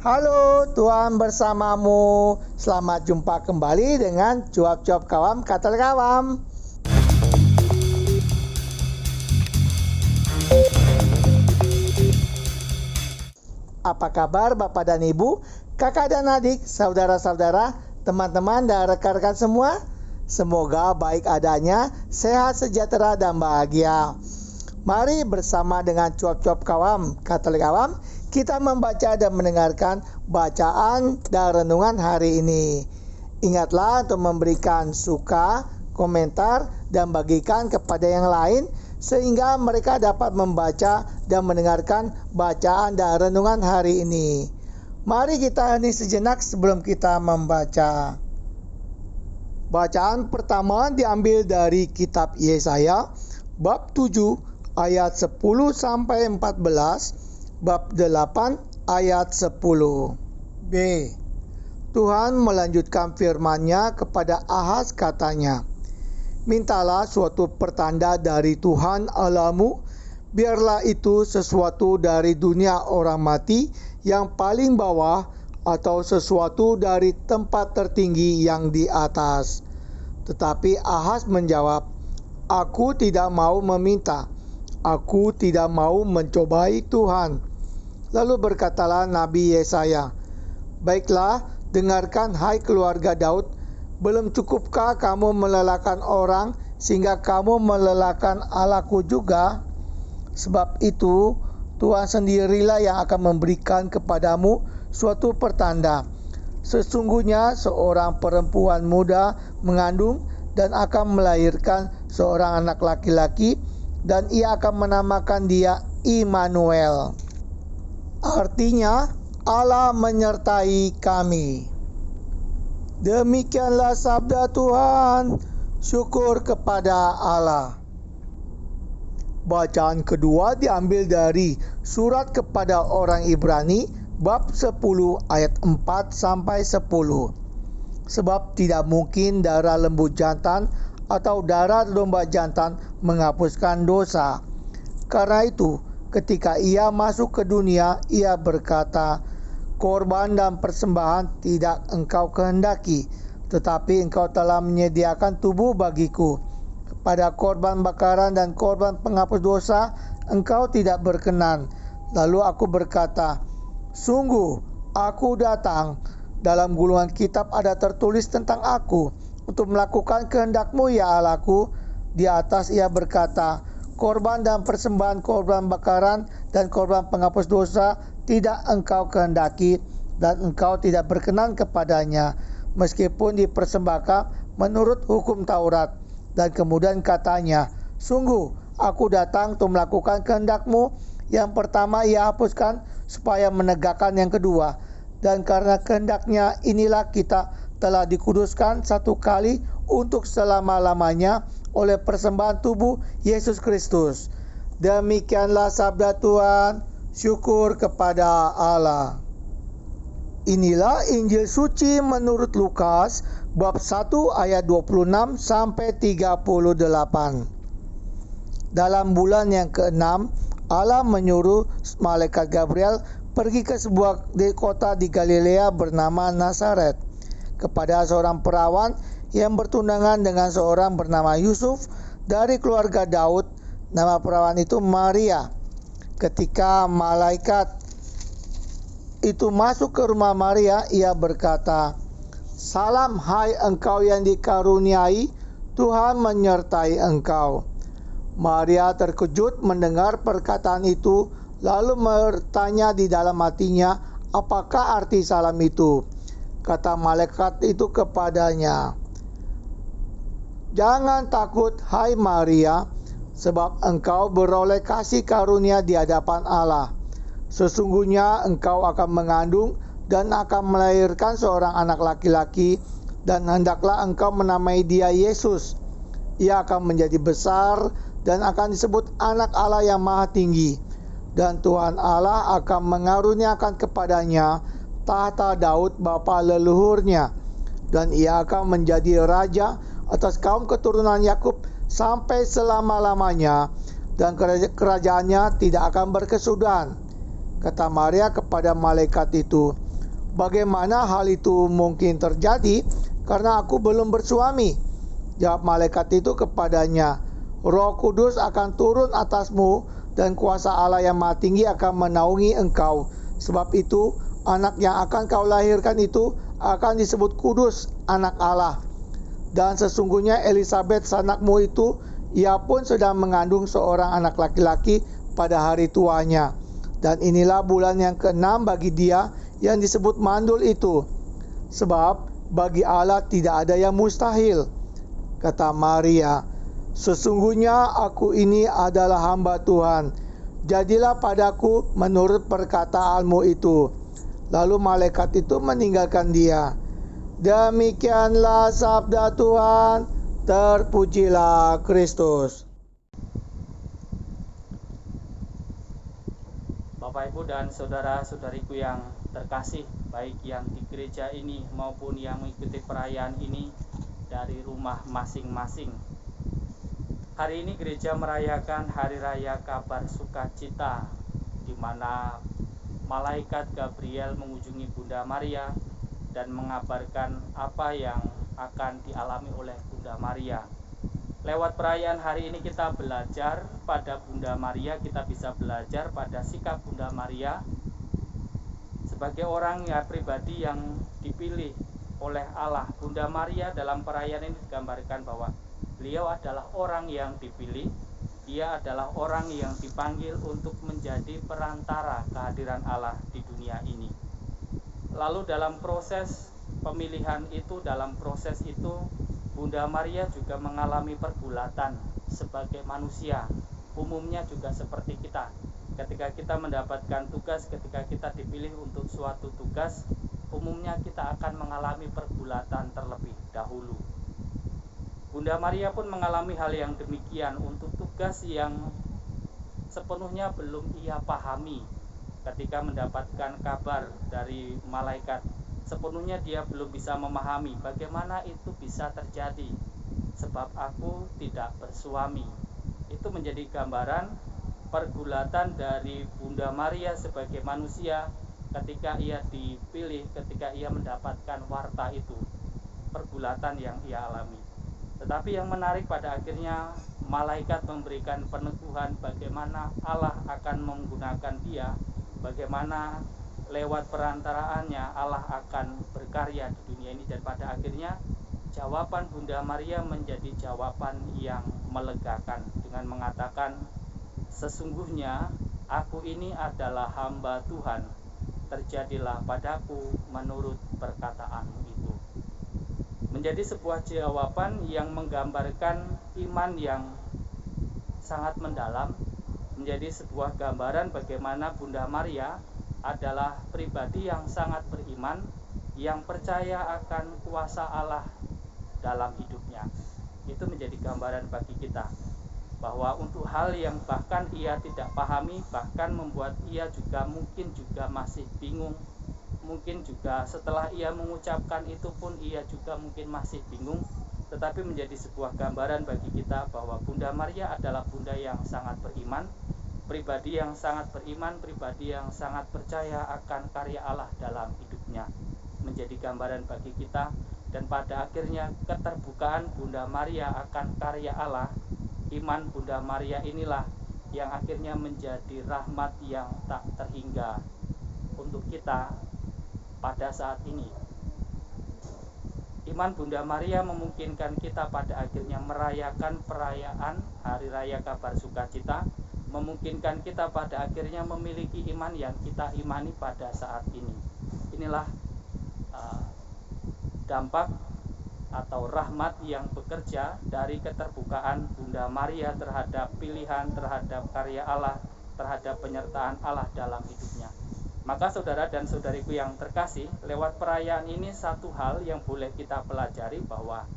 Halo, Tuhan bersamamu. Selamat jumpa kembali dengan Cuap-Cuap Kawam Katal Kawam. Apa kabar Bapak dan Ibu, kakak dan adik, saudara-saudara, teman-teman dan rekan-rekan semua? Semoga baik adanya, sehat, sejahtera, dan bahagia. Mari bersama dengan Cuap-Cuap Kawam Katal Kawam kita membaca dan mendengarkan bacaan dan renungan hari ini. Ingatlah untuk memberikan suka, komentar, dan bagikan kepada yang lain sehingga mereka dapat membaca dan mendengarkan bacaan dan renungan hari ini. Mari kita hening sejenak sebelum kita membaca. Bacaan pertama diambil dari kitab Yesaya bab 7 ayat 10 sampai 14, bab 8 ayat 10. B. Tuhan melanjutkan firman-Nya kepada Ahaz, katanya, mintalah suatu pertanda dari Tuhan Allahmu, biarlah itu sesuatu dari dunia orang mati yang paling bawah atau sesuatu dari tempat tertinggi yang di atas. Tetapi Ahaz menjawab, aku tidak mau meminta, aku tidak mau mencobai Tuhan. Lalu berkatalah Nabi Yesaya, baiklah, dengarkan hai keluarga Daud, belum cukupkah kamu melelahkan orang sehingga kamu melelahkan Allahku juga? Sebab itu Tuhan sendirilah yang akan memberikan kepadamu suatu pertanda. Sesungguhnya seorang perempuan muda mengandung dan akan melahirkan seorang anak laki-laki, dan ia akan menamakan dia Immanuel. Artinya, Allah menyertai kami. Demikianlah sabda Tuhan. Syukur kepada Allah. Bacaan kedua diambil dari surat kepada orang Ibrani bab 10 ayat 4 sampai 10. Sebab tidak mungkin darah lembu jantan atau darah domba jantan menghapuskan dosa. Karena itu, ketika ia masuk ke dunia, ia berkata, korban dan persembahan tidak engkau kehendaki, tetapi engkau telah menyediakan tubuh bagiku. Pada korban bakaran dan korban penghapus dosa, engkau tidak berkenan. Lalu aku berkata, sungguh, aku datang. Dalam gulungan kitab ada tertulis tentang aku, untuk melakukan kehendak-Mu ya Allahku. Di atas ia berkata, korban dan persembahan korban bakaran dan korban penghapus dosa tidak engkau kehendaki, dan engkau tidak berkenan kepadanya, meskipun dipersembahkan menurut hukum Taurat. Dan kemudian katanya, sungguh aku datang untuk melakukan kehendak-Mu. Yang pertama ia hapuskan supaya menegakkan yang kedua. Dan karena kehendak-Nya inilah kita telah dikuduskan satu kali untuk selama-lamanya oleh persembahan tubuh Yesus Kristus. Demikianlah sabda Tuhan. Syukur kepada Allah. Inilah Injil suci menurut Lukas bab 1 ayat 26 sampai 38. Dalam bulan yang ke-6, Allah menyuruh malaikat Gabriel pergi ke sebuah kota di Galilea bernama Nazaret kepada seorang perawan yang bertunangan dengan seorang bernama Yusuf dari keluarga Daud. Nama perawan itu Maria. Ketika malaikat itu masuk ke rumah Maria, ia berkata, salam hai engkau yang dikaruniai, Tuhan menyertai engkau. Maria terkejut mendengar perkataan itu, lalu bertanya di dalam hatinya, apakah arti salam itu? Kata malaikat itu kepadanya, jangan takut hai Maria, sebab engkau beroleh kasih karunia di hadapan Allah. Sesungguhnya engkau akan mengandung dan akan melahirkan seorang anak laki-laki, dan hendaklah engkau menamai dia Yesus. Ia akan menjadi besar dan akan disebut anak Allah yang maha tinggi. Dan Tuhan Allah akan mengaruniakan kepadanya tahta Daud bapa leluhurnya, dan ia akan menjadi raja atas kaum keturunan Yakub sampai selama-lamanya, dan kerajaannya tidak akan berkesudahan. Kata Maria kepada malaikat itu, Bagaimana hal itu mungkin terjadi? Karena aku belum bersuami. Jawab malaikat itu kepadanya, Roh Kudus akan turun atasmu dan kuasa Allah yang Maha Tinggi akan menaungi engkau. Sebab itu, anak yang akan kau lahirkan itu akan disebut kudus, anak Allah. Dan sesungguhnya Elisabet sanakmu itu, ia pun sedang mengandung seorang anak laki-laki pada hari tuanya. Dan inilah bulan yang ke-6 bagi dia yang disebut mandul itu. Sebab bagi Allah tidak ada yang mustahil. Kata Maria, sesungguhnya aku ini adalah hamba Tuhan. Jadilah padaku menurut perkataanmu itu. Lalu malaikat itu meninggalkan dia. Demikianlah sabda Tuhan. Terpujilah Kristus. Bapak, Ibu, dan saudara-saudariku yang terkasih, baik yang di gereja ini maupun yang mengikuti perayaan ini dari rumah masing-masing. Hari ini gereja merayakan Hari Raya Kabar Sukacita, di mana malaikat Gabriel mengunjungi Bunda Maria dan mengabarkan apa yang akan dialami oleh Bunda Maria. Lewat perayaan hari ini kita belajar pada Bunda Maria, kita bisa belajar pada sikap Bunda Maria sebagai orang ya pribadi yang dipilih oleh Allah. Bunda Maria dalam perayaan ini digambarkan bahwa beliau adalah orang yang dipilih, dia adalah orang yang dipanggil untuk menjadi perantara kehadiran Allah di dunia ini. Lalu dalam proses pemilihan itu, dalam proses itu Bunda Maria juga mengalami pergulatan sebagai manusia. Umumnya juga seperti kita. Ketika kita mendapatkan tugas, ketika kita dipilih untuk suatu tugas, umumnya kita akan mengalami pergulatan terlebih dahulu. Bunda Maria pun mengalami hal yang demikian untuk tugas yang sepenuhnya belum ia pahami. Ketika mendapatkan kabar dari malaikat, sepenuhnya dia belum bisa memahami bagaimana itu bisa terjadi, sebab aku tidak bersuami. Itu menjadi gambaran pergulatan dari Bunda Maria sebagai manusia ketika ia dipilih, ketika ia mendapatkan warta itu, pergulatan yang ia alami. Tetapi yang menarik, pada akhirnya malaikat memberikan peneguhan bagaimana Allah akan menggunakan dia, bagaimana lewat perantaraannya Allah akan berkarya di dunia ini. Dan pada akhirnya jawaban Bunda Maria menjadi jawaban yang melegakan dengan mengatakan, sesungguhnya aku ini adalah hamba Tuhan, terjadilah padaku menurut perkataanmu itu. Menjadi sebuah jawaban yang menggambarkan iman yang sangat mendalam, menjadi sebuah gambaran bagaimana Bunda Maria adalah pribadi yang sangat beriman, yang percaya akan kuasa Allah dalam hidupnya. Itu menjadi gambaran bagi kita bahwa untuk hal yang bahkan ia tidak pahami, bahkan membuat ia juga mungkin juga masih bingung, mungkin juga setelah ia mengucapkan itu pun ia juga mungkin masih bingung, tetapi menjadi sebuah gambaran bagi kita bahwa Bunda Maria adalah bunda yang sangat beriman, pribadi yang sangat beriman, pribadi yang sangat percaya akan karya Allah dalam hidupnya. Menjadi gambaran bagi kita, dan pada akhirnya keterbukaan Bunda Maria akan karya Allah, iman Bunda Maria inilah yang akhirnya menjadi rahmat yang tak terhingga untuk kita pada saat ini. Iman Bunda Maria memungkinkan kita pada akhirnya merayakan perayaan Hari Raya Kabar Sukacita, memungkinkan kita pada akhirnya memiliki iman yang kita imani pada saat ini. Inilah dampak atau rahmat yang bekerja dari keterbukaan Bunda Maria terhadap pilihan, terhadap karya Allah, terhadap penyertaan Allah dalam hidupnya. Maka saudara dan saudariku yang terkasih, lewat perayaan ini satu hal yang boleh kita pelajari, bahwa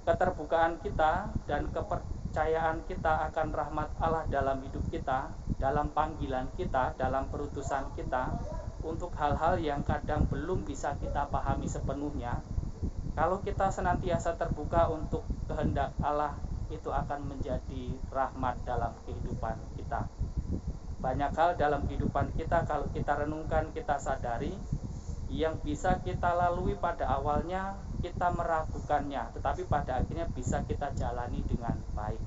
keterbukaan kita dan kepercayaan kita akan rahmat Allah dalam hidup kita, dalam panggilan kita, dalam perutusan kita, untuk hal-hal yang kadang belum bisa kita pahami sepenuhnya. Kalau kita senantiasa terbuka untuk kehendak Allah, itu akan menjadi rahmat dalam kehidupan kita. Banyak hal dalam kehidupan kita kalau kita renungkan, kita sadari, yang bisa kita lalui pada awalnya kita meragukannya, tetapi pada akhirnya bisa kita jalani dengan baik.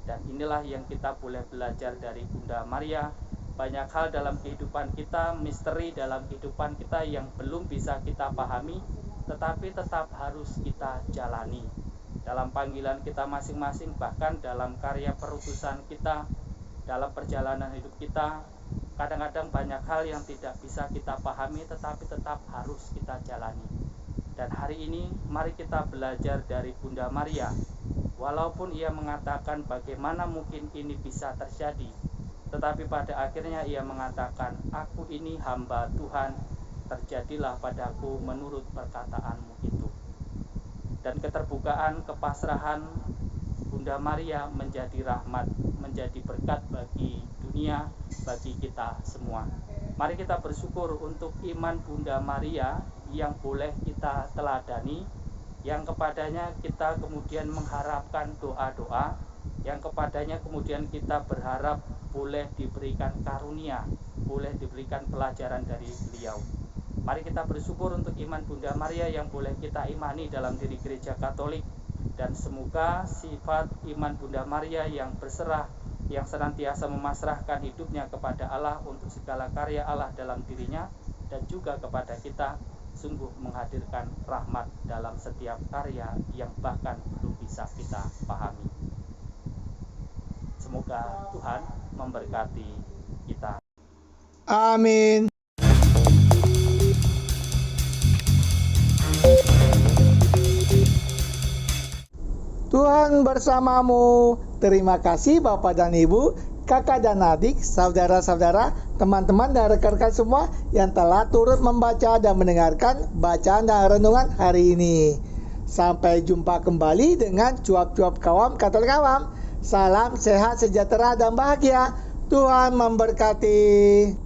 Dan inilah yang kita boleh belajar dari Bunda Maria. Banyak hal dalam kehidupan kita, misteri dalam kehidupan kita yang belum bisa kita pahami, tetapi tetap harus kita jalani. Dalam panggilan kita masing-masing, bahkan dalam karya perutusan kita, dalam perjalanan hidup kita, kadang-kadang banyak hal yang tidak bisa kita pahami, tetapi tetap harus kita jalani. Dan hari ini mari kita belajar dari Bunda Maria. Walaupun ia mengatakan bagaimana mungkin ini bisa terjadi, tetapi pada akhirnya ia mengatakan, aku ini hamba Tuhan, terjadilah padaku menurut perkataanmu itu. Dan keterbukaan, kepasrahan Bunda Maria menjadi rahmat, menjadi berkat bagi dunia, bagi kita semua. Mari kita bersyukur untuk iman Bunda Maria yang boleh kita teladani, yang kepadanya kita kemudian mengharapkan doa-doa, yang kepadanya kemudian kita berharap boleh diberikan karunia, boleh diberikan pelajaran dari beliau. Mari kita bersyukur untuk iman Bunda Maria yang boleh kita imani dalam diri Gereja Katolik, dan semoga sifat iman Bunda Maria yang berserah, yang senantiasa memasrahkan hidupnya kepada Allah untuk segala karya Allah dalam dirinya dan juga kepada kita, sungguh menghadirkan rahmat dalam setiap karya yang bahkan belum bisa kita pahami. Semoga Tuhan memberkati kita. Amin. Tuhan bersamamu. Terima kasih Bapak dan Ibu, kakak dan adik, saudara-saudara, teman-teman dan rekan-rekan semua yang telah turut membaca dan mendengarkan bacaan dan renungan hari ini. Sampai jumpa kembali dengan cuap-cuap kawam Katolik Awam. Salam sehat, sejahtera, dan bahagia. Tuhan memberkati.